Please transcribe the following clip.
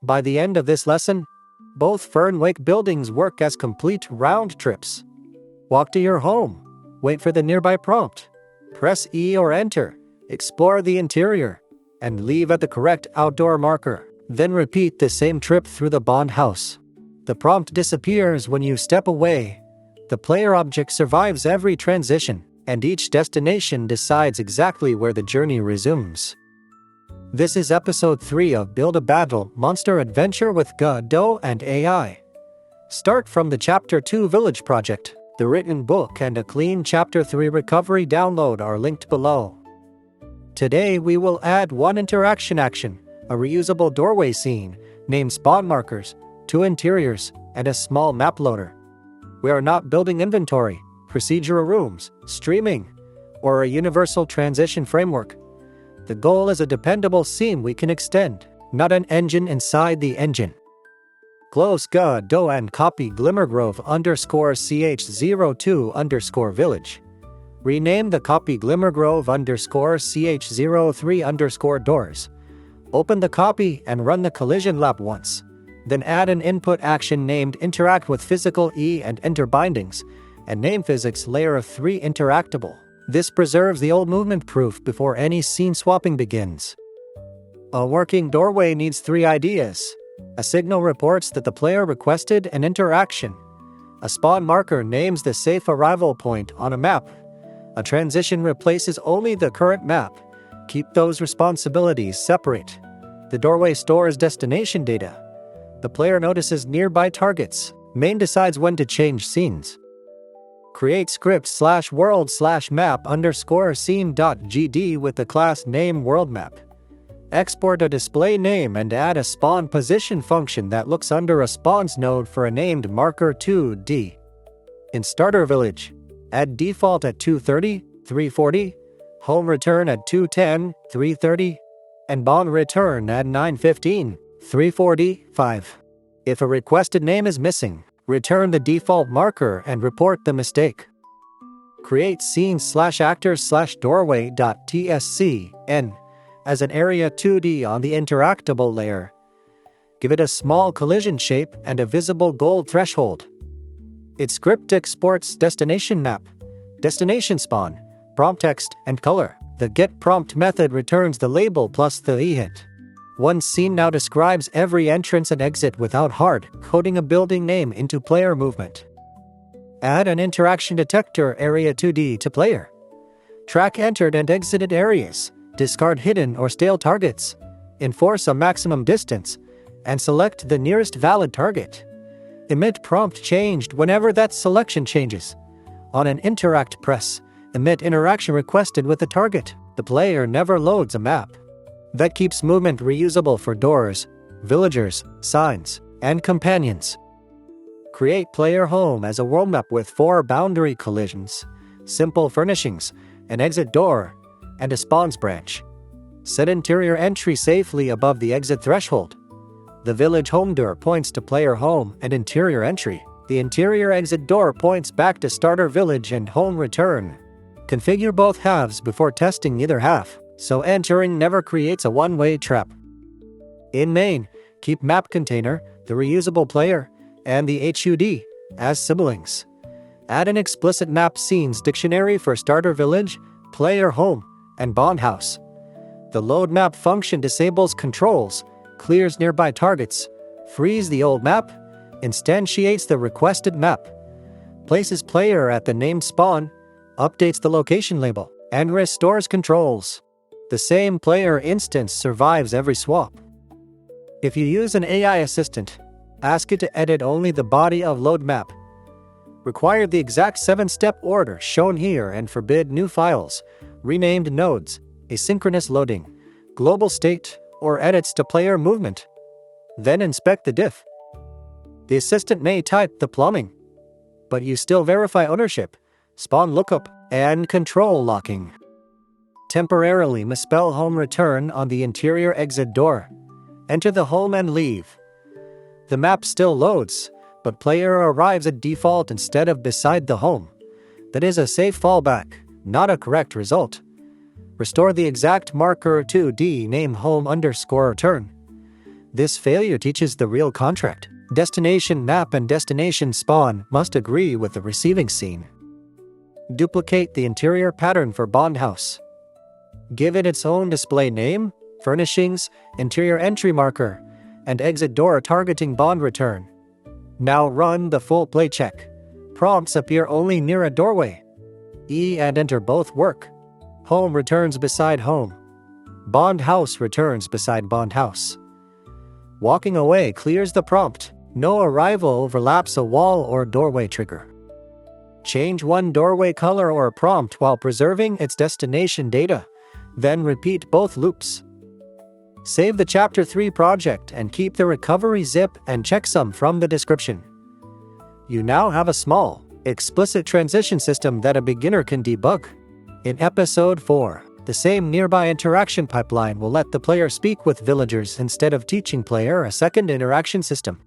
By the end of this lesson, both Fernwake buildings work as complete round trips. Walk to your home, wait for the nearby prompt, press E or Enter, explore the interior, and leave at the correct outdoor marker. Then repeat the same trip through the Bond house. The prompt disappears when you step away. The player object survives every transition, and each destination decides exactly where the journey resumes. This is episode 3 of Build a Battle Monster Adventure with Godot and AI. Start from the Chapter 2 Village project. The written book and a clean Chapter 3 recovery download are linked below. Today we will add one interaction action, a reusable doorway scene, named spawn markers, 2 interiors, and a small map loader. We are not building inventory, procedural rooms, streaming, or a universal transition framework. The goal is a dependable scene we can extend, not an engine inside the engine. Close Godot and copy glimmergrove_ch02_village. Rename the copy glimmergrove_ch03_doors. Open the copy and run the collision lab once. Then add an input action named interact with physical E and enter bindings, and name physics layer of 3 interactable. This preserves the old movement proof before any scene swapping begins. A working doorway needs 3 ideas. A signal reports that the player requested an interaction. A spawn marker names the safe arrival point on a map. A transition replaces only the current map. Keep those responsibilities separate. The doorway stores destination data. The player notices nearby targets. Main decides when to change scenes. Create script /world/map_scene.gd with the class name worldmap. Export a display name and add a spawn position function that looks under a spawns node for a named marker 2D. In starter village, add default at 230, 340, home return at 210, 330, and bond return at 915, 345. If a requested name is missing, return the default marker and report the mistake. Create scene/actors/doorway.tscn as an area 2D on the interactable layer. Give it a small collision shape and a visible gold threshold. Its script exports destination map, destination spawn, prompt text, and color. The getPrompt method returns the label plus the EHIT. One scene now describes every entrance and exit without hard coding a building name into player movement. Add an interaction detector area 2D to player. Track entered and exited areas, discard hidden or stale targets, enforce a maximum distance, and select the nearest valid target. Emit prompt changed whenever that selection changes. On an interact press, emit interaction requested with the target. The player never loads a map. That keeps movement reusable for doors, villagers, signs, and companions. Create player home as a world map with 4 boundary collisions, simple furnishings, an exit door, and a spawns branch. Set interior entry safely above the exit threshold. The village home door points to player home and interior entry. The interior exit door points back to starter village and home return. Configure both halves before testing either half, so entering never creates a one-way trap. In main, keep map container, the reusable player, and the HUD as siblings. Add an explicit map scenes dictionary for starter village, player home, and bond house. The load map function disables controls, clears nearby targets, frees the old map, instantiates the requested map, places player at the named spawn, updates the location label, and restores controls. The same player instance survives every swap. If you use an AI assistant, ask it to edit only the body of load map. Require the exact 7-step order shown here and forbid new files, renamed nodes, asynchronous loading, global state, or edits to player movement. Then inspect the diff. The assistant may type the plumbing, but you still verify ownership, spawn lookup, and control locking. Temporarily misspell home return on the interior exit door. Enter the home and leave. The map still loads, but player arrives at default instead of beside the home. That is a safe fallback, not a correct result. Restore the exact marker 2D name home_return. This failure teaches the real contract. Destination map and destination spawn must agree with the receiving scene. Duplicate the interior pattern for bond house. Give it its own display name, furnishings, interior entry marker, and exit door targeting bond return. Now run the full play check. Prompts appear only near a doorway. E and enter both work. Home returns beside home. Bond house returns beside bond house. Walking away clears the prompt. No arrival overlaps a wall or doorway trigger. Change one doorway color or prompt while preserving its destination data. Then repeat both loops. Save the Chapter 3 project and keep the recovery zip and checksum from the description. You now have a small, explicit transition system that a beginner can debug. In Episode 4, the same nearby interaction pipeline will let the player speak with villagers instead of teaching player a second interaction system.